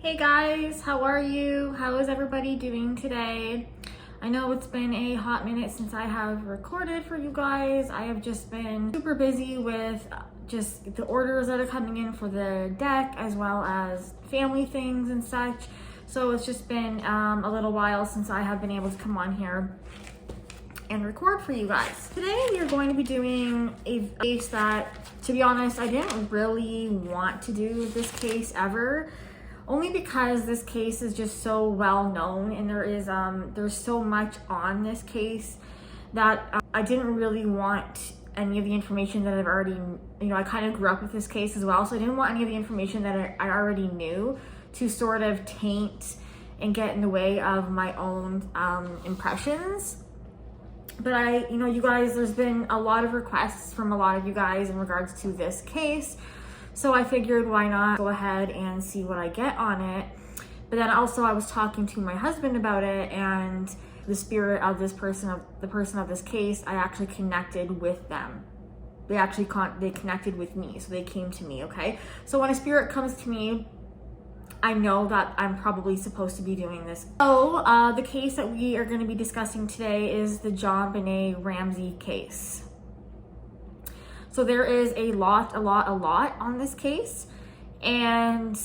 Hey guys, how are you? How is everybody doing today? I know it's been a hot minute since I have recorded for you guys. I have just been super busy with just the orders that are coming in for the deck, as well as family things and such. So it's just been a little while since I have been able to come on here and record for you guys. Today we are going to be doing a case that, to be honest, I didn't really want to do this case ever. Only because this case is just so well known, and there's so much on this case that I didn't really want any of the information that I've already, I kind of grew up with this case as well, so I didn't want any of the information that I already knew to sort of taint and get in the way of my own impressions. But you guys, there's been a lot of requests from a lot of you guys in regards to this case. So I figured, why not go ahead and see what I get on it. But then also I was talking to my husband about it, and the spirit of the person of this case, I actually connected with them. They connected with me, so they came to me, okay? So when a spirit comes to me, I know that I'm probably supposed to be doing this. So the case that we are going to be discussing today is the JonBenét Ramsey case. So there is a lot on this case. And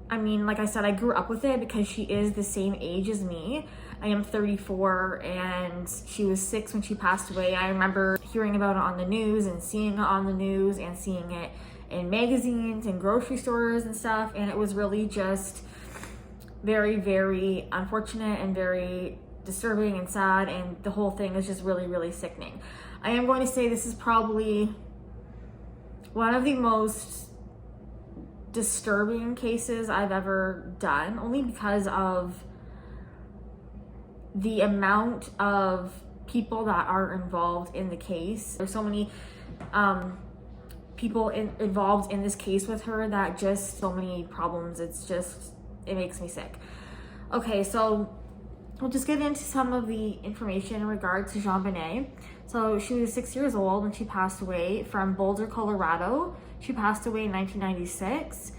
I mean, like I said, I grew up with it because she is the same age as me. I am 34 and she was 6 when she passed away. I remember hearing about it on the news and seeing it on the news and seeing it in magazines and grocery stores and stuff. And it was really just very, very unfortunate and very disturbing and sad. And the whole thing is just really, really sickening. I am going to say this is probably one of the most disturbing cases I've ever done, only because of the amount of people that are involved in the case. There's so many people involved in this case with her that just so many problems. It makes me sick. Okay, so we'll just get into some of the information in regards to JonBenet. So she was 6 years old when she passed away from Boulder, Colorado. She passed away in 1996.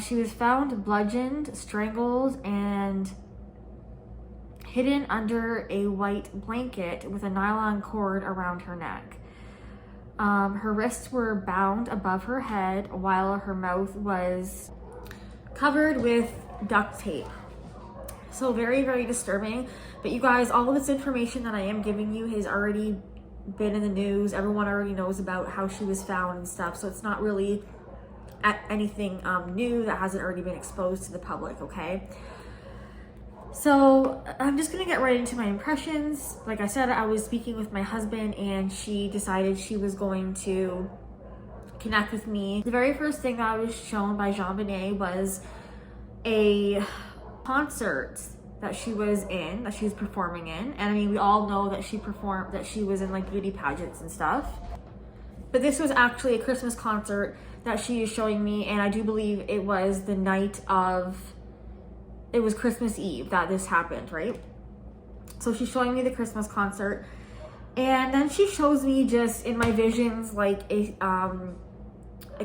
She was found bludgeoned, strangled, and hidden under a white blanket with a nylon cord around her neck. Her wrists were bound above her head while her mouth was covered with duct tape. So very, very disturbing. But you guys, all of this information that I am giving you has already been in the news. Everyone already knows about how she was found and stuff. So it's not really anything new that hasn't already been exposed to the public, okay? So I'm just gonna get right into my impressions. Like I said, I was speaking with my husband and she decided she was going to connect with me. The very first thing that I was shown by JonBenet was a concert that she was performing in. And I mean, we all know that she was in like beauty pageants and stuff. But this was actually a Christmas concert that she is showing me, and I do believe it was Christmas Eve that this happened, right? So she's showing me the Christmas concert, and then she shows me just in my visions like a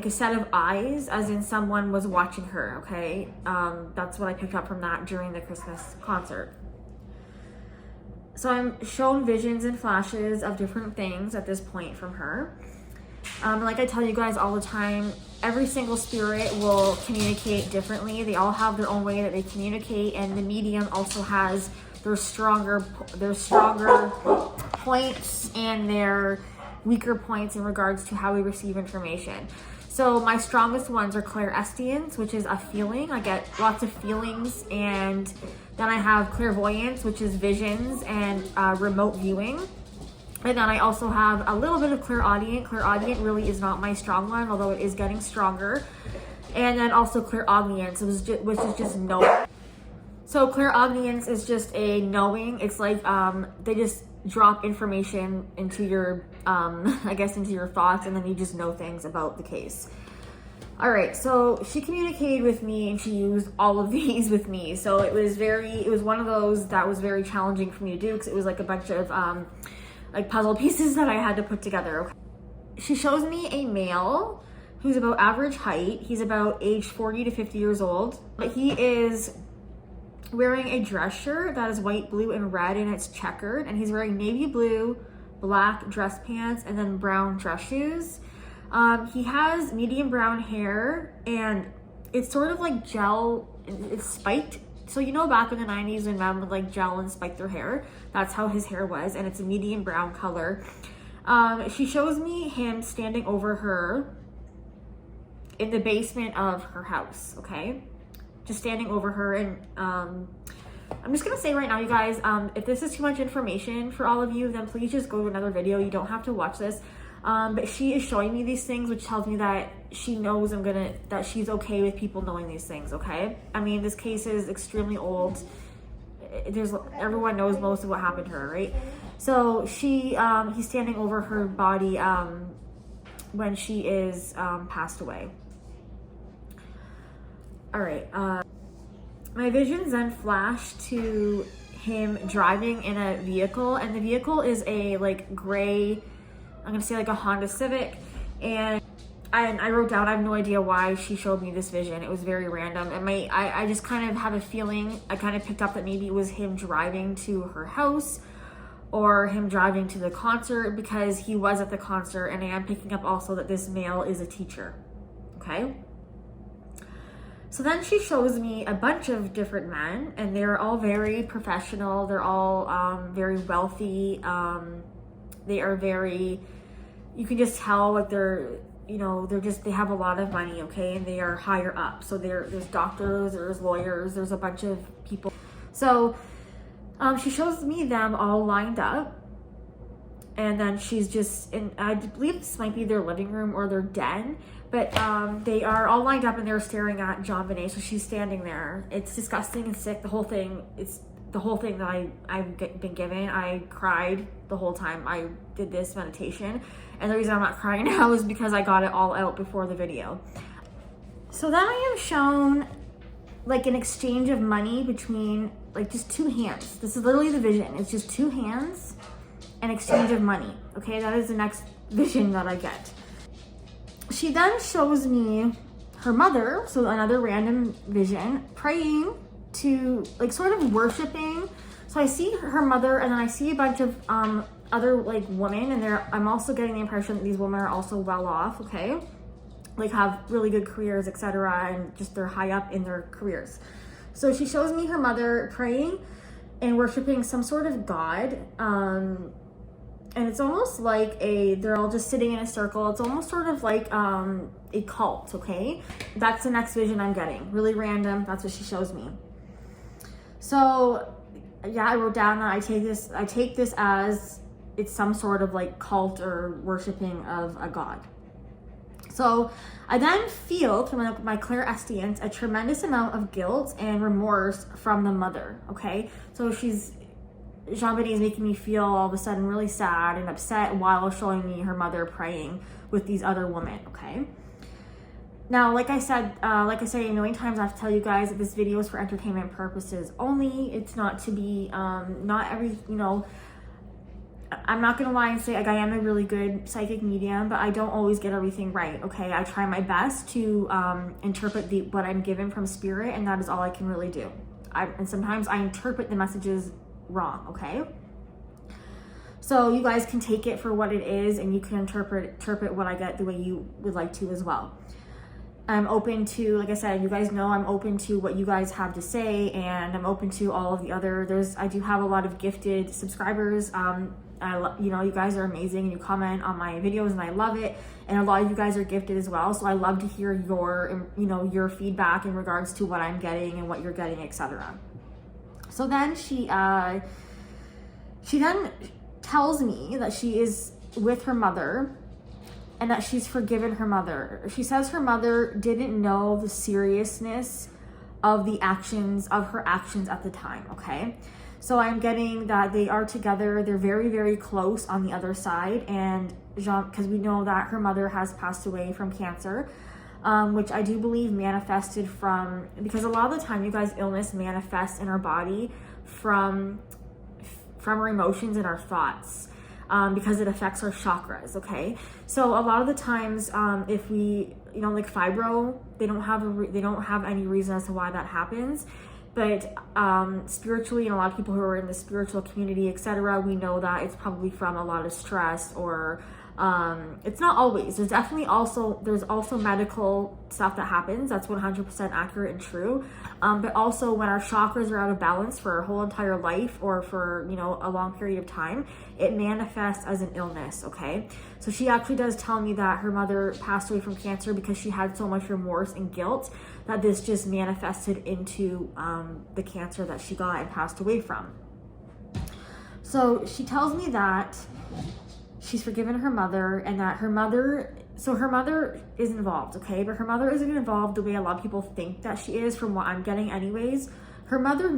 set of eyes, as in someone was watching her, okay? That's what I picked up from that during the Christmas concert. So I'm shown visions and flashes of different things at this point from her. Like I tell you guys all the time, every single spirit will communicate differently. They all have their own way that they communicate, and the medium also has their stronger points and their weaker points in regards to how we receive information. So my strongest ones are clairestience, which is a feeling. I get lots of feelings. And then I have clairvoyance, which is visions and remote viewing. And then I also have a little bit of clairaudient. Clairaudient really is not my strong one, although it is getting stronger. And then also clairaudience, which is just knowing. So clairaudience is just a knowing. It's like they just drop information into your, into your thoughts, and then you just know things about the case. All right, so she communicated with me and she used all of these with me. So it was one of those that was very challenging for me to do, because it was like a bunch of like puzzle pieces that I had to put together. Okay. She shows me a male who's about average height. He's about age 40 to 50 years old. But he is wearing a dress shirt that is white, blue, and red, and it's checkered. And he's wearing navy blue, black dress pants, and then brown dress shoes. He has medium brown hair, and it's sort of like gel, it's spiked. So you know back in the 90s when men would like gel and spike their hair? That's how his hair was, and it's a medium brown color. She shows me him standing over her in the basement of her house, okay? Just standing over her, and I'm just gonna say right now, you guys, if this is too much information for all of you, then please just go to another video. You don't have to watch this. But she is showing me these things, which tells me that she knows that she's okay with people knowing these things, okay? I mean, this case is extremely old. Everyone knows most of what happened to her, right? So he's standing over her body when she is passed away. All right. My visions then flash to him driving in a vehicle, and the vehicle is a like gray, I'm gonna say like a Honda Civic, and I wrote down, I have no idea why she showed me this vision. It was very random, and I just kind of have a feeling, I kind of picked up that maybe it was him driving to her house or him driving to the concert, because he was at the concert, and I am picking up also that this male is a teacher, okay? So then she shows me a bunch of different men, and they're all very professional. They're all very wealthy. They are very, you can just tell like they have a lot of money, okay? And they are higher up. So there's doctors, there's lawyers, there's a bunch of people. So she shows me them all lined up. And then she's just I believe this might be their living room or their den, but they are all lined up and they're staring at JonBenet. So she's standing there. It's disgusting and sick. The whole thing, it's the whole thing that I've been given. I cried the whole time I did this meditation. And the reason I'm not crying now is because I got it all out before the video. So then I am shown like an exchange of money between like just two hands. This is literally the vision. It's just two hands, an exchange of money. Okay, that is the next vision that I get. She then shows me her mother, so another random vision, praying to like sort of worshiping. So I see her mother, and then I see a bunch of other like women, and I'm also getting the impression that these women are also well off, okay? Like have really good careers, etc., and just they're high up in their careers. So she shows me her mother praying and worshiping some sort of god, and it's almost like they're all just sitting in a circle. It's almost sort of like a cult, okay? That's the next vision I'm getting. Really random. That's what she shows me. So yeah, I wrote down that I take this as it's some sort of like cult or worshiping of a god. So I then feel through my clairaudience a tremendous amount of guilt and remorse from the mother, okay? So JonBenet is making me feel all of a sudden really sad and upset while showing me her mother praying with these other women, okay? Now, like I said a million times, I have to tell you guys that this video is for entertainment purposes only. It's not to be, I'm not gonna lie and say like I am a really good psychic medium, but I don't always get everything right, okay? I try my best to interpret what I'm given from spirit, and that is all I can really do. And sometimes I interpret the messages wrong, okay? So you guys can take it for what it is, and you can interpret what I get the way you would like to as well. I'm open to, like I said, you guys know I'm open to what you guys have to say, and I'm open to all of the other, I do have a lot of gifted subscribers. You guys are amazing, and you comment on my videos, and I love it. And a lot of you guys are gifted as well. So I love to hear your feedback in regards to what I'm getting and what you're getting, etc. So then she then tells me that she is with her mother and that she's forgiven her mother. She says her mother didn't know the seriousness of her actions at the time, okay? So I'm getting that they are together. They're very, very close on the other side. And because we know that her mother has passed away from cancer, which I do believe manifested because a lot of the time, you guys, illness manifests in our body from our emotions and our thoughts, because it affects our chakras, okay? So a lot of the times, if we you know, like fibro. They don't have any reason as to why that happens. But spiritually, and a lot of people who are in the spiritual community, etc., we know that it's probably from a lot of stress, or it's not always. There's also medical stuff that happens. That's 100% accurate and true. But also when our chakras are out of balance for our whole entire life, or for, you know, a long period of time, it manifests as an illness. Okay, so she actually does tell me that her mother passed away from cancer because she had so much remorse and guilt that this just manifested into the cancer that she got and passed away from. So she tells me that she's forgiven her mother, and that her mother is involved, okay? But her mother isn't involved the way a lot of people think that she is, from what I'm getting anyways. Her mother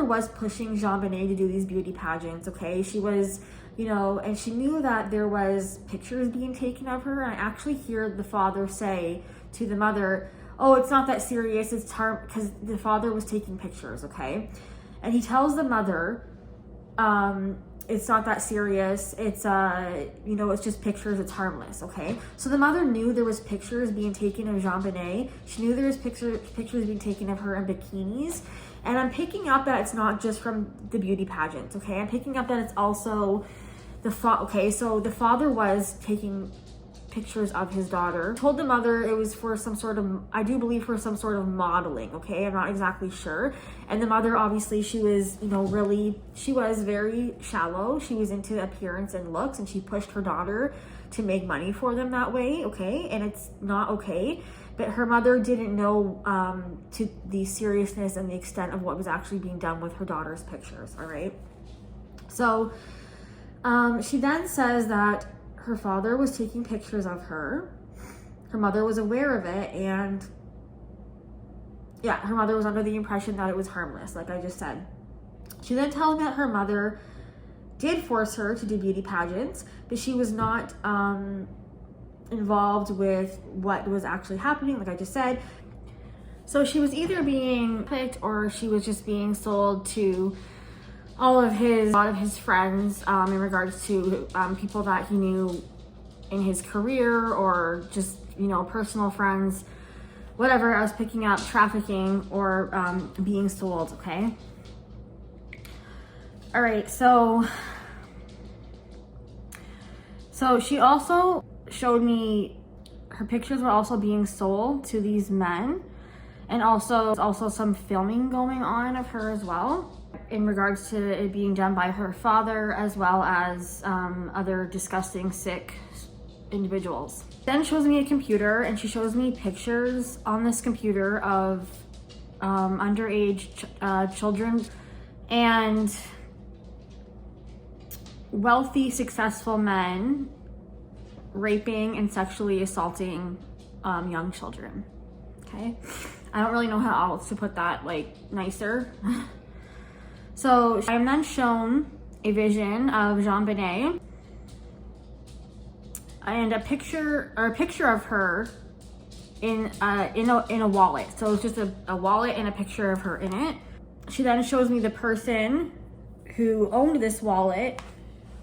was pushing JonBenet to do these beauty pageants, okay? She was, you know, and she knew that there was pictures being taken of her. And I actually hear the father say to the mother, oh, it's not that serious, it's because the father was taking pictures, okay? And he tells the mother, it's not that serious, it's you know, it's just pictures, it's harmless, okay? So the mother knew there was pictures being taken of JonBenet. She knew there was pictures being taken of her in bikinis. And I'm picking up that it's not just from the beauty pageants, okay? I'm picking up that it's also so the father was taking pictures of his daughter. Told the mother it was for some sort of, I do believe, for some sort of modeling, okay? I'm not exactly sure. And the mother, obviously, she was, you know, she was very shallow. She was into appearance and looks, and she pushed her daughter to make money for them that way, okay? And it's not okay. But her mother didn't know to the seriousness and the extent of what was actually being done with her daughter's pictures, all right? So she then says that her father was taking pictures of her. Her mother was aware of it, and yeah, her mother was under the impression that it was harmless, like I just said. She then tells me that her mother did force her to do beauty pageants, but she was not involved with what was actually happening, like I just said. So she was either being picked, or she was just being sold to a lot of his friends in regards to people that he knew in his career, or just, you know, personal friends, whatever. I was picking up trafficking or being sold, okay? All right, so she also showed me her pictures were also being sold to these men, and also some filming going on of her as well, in regards to it being done by her father, as well as other disgusting, sick individuals. Then shows me a computer, and she shows me pictures on this computer of underage children and wealthy, successful men raping and sexually assaulting young children, okay? I don't really know how else to put that, like, nicer. So I am then shown a vision of JonBenet and a picture of her in a wallet. So it's just a wallet and a picture of her in it. She then shows me the person who owned this wallet,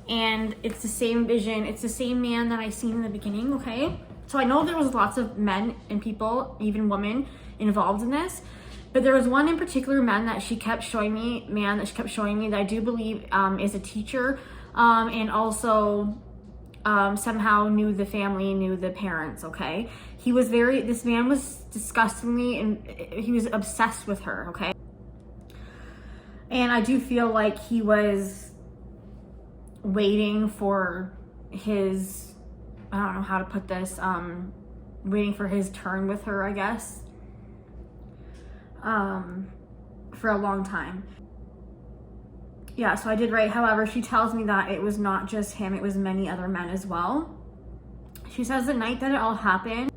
and it's the same vision. It's the same man that I seen in the beginning, okay? So I know there was lots of men and people, even women, involved in this. But there was one in particular man that she kept showing me that I do believe is a teacher, and also somehow knew the family, knew the parents, okay? This man was disgustingly, and he was obsessed with her, okay? And I do feel like he was waiting for his, I don't know how to put this, waiting for his turn with her, I guess. For a long time. Yeah, so I did write, however, she tells me that it was not just him, it was many other men as well. She says the night that it all happened,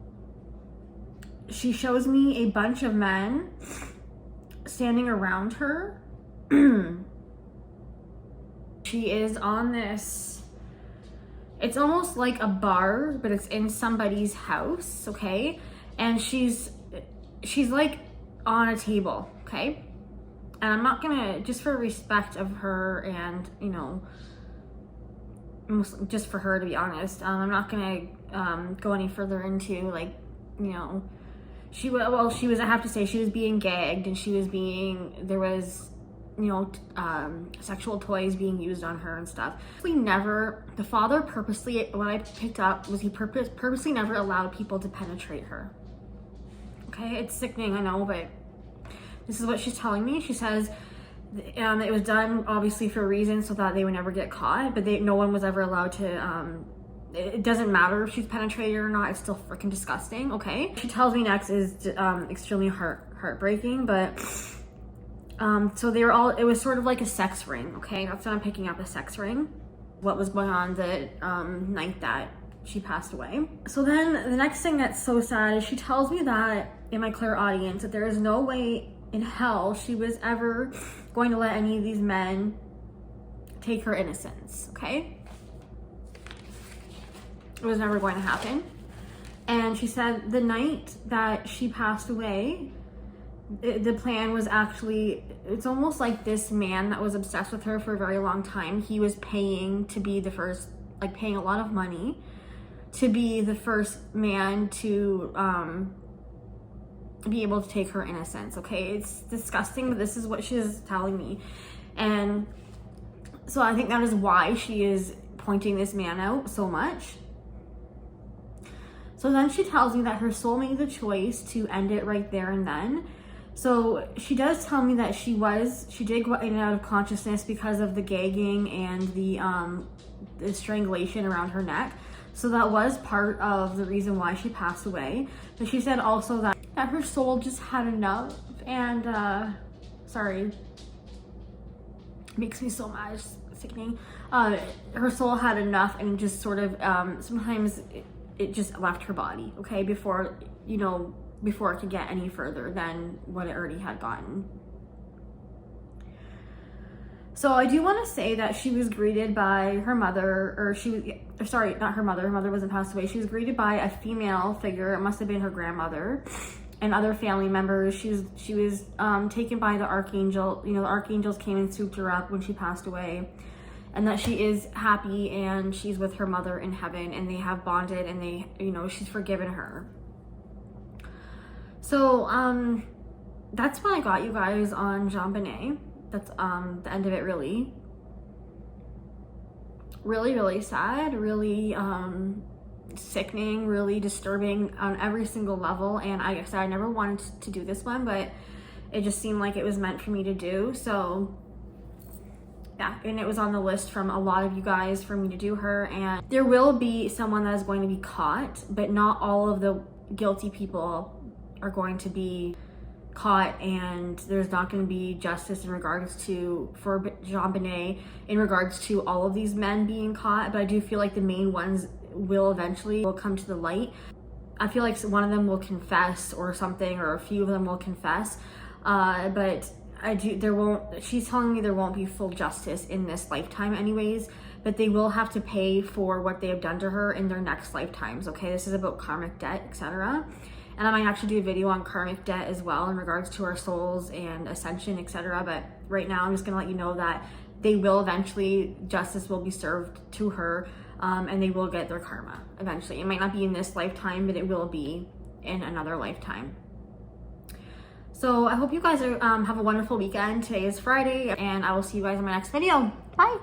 she shows me a bunch of men standing around her. She is on this, it's almost like a bar, but it's in somebody's house, okay? And she's like on a table, okay? And I'm not gonna, just for respect of her and, you know, just for her, to be honest, I'm not gonna go any further into, like, you know, she was, I have to say, she was being gagged, and there was, you know, sexual toys being used on her and stuff. The father purposely, what I picked up was he purposely never allowed people to penetrate her. Okay, it's sickening, I know, but this is what she's telling me. She says it was done obviously for a reason, so that they would never get caught, but no one was ever allowed to, it doesn't matter if she's penetrated or not, it's still freaking disgusting, okay? She tells me next is extremely heartbreaking, but so it was sort of like a sex ring, okay? That's what I'm picking up, a sex ring. What was going on the night that she passed away. So then the next thing that's so sad is she tells me that in my clairaudience that there is no way in hell she was ever going to let any of these men take her innocence, okay? It was never going to happen. And she said the night that she passed away, the plan was actually, it's almost like this man that was obsessed with her for a very long time, he was paying to be the first, like paying a lot of money to be the first man to be able to take her innocence, okay? It's disgusting, but this is what she is telling me. And so I think that is why she is pointing this man out so much. So then she tells me that her soul made the choice to end it right there and then. So she does tell me that she did go in and out of consciousness because of the gagging and the strangulation around her neck. So that was part of the reason why she passed away. But she said also that her soul just had enough, and sorry, makes me so mad, it's sickening. Her soul had enough, and just sort of sometimes it just left her body, okay, before it could get any further than what it already had gotten. So I do want to say that she was greeted by her mother, sorry, not her mother wasn't passed away. She was greeted by a female figure, it must have been her grandmother, and other family members. She was taken by the archangel. You know, the archangels came and swooped her up when she passed away, and that she is happy and she's with her mother in heaven, and they have bonded, and they, you know, she's forgiven her. So that's what I got, you guys, on JonBenet. That's the end of it, really. Really, really sad, really sickening, really disturbing on every single level. And like I said, I never wanted to do this one, but it just seemed like it was meant for me to do. So yeah, and it was on the list from a lot of you guys for me to do her. And there will be someone that is going to be caught, but not all of the guilty people are going to be caught, and there's not going to be justice for JonBenet in regards to all of these men being caught. But I do feel like the main ones will eventually come to the light. I feel like one of them will confess or something, or a few of them will confess, but she's telling me there won't be full justice in this lifetime anyways, but they will have to pay for what they have done to her in their next lifetimes, okay? This is about karmic debt, etc. And I might actually do a video on karmic debt as well in regards to our souls and ascension, etc. But right now I'm just gonna let you know that they will eventually, justice will be served to her, and they will get their karma eventually. It might not be in this lifetime, but it will be in another lifetime. So I hope you guys have a wonderful weekend. Today is Friday, and I will see you guys in my next video. Bye.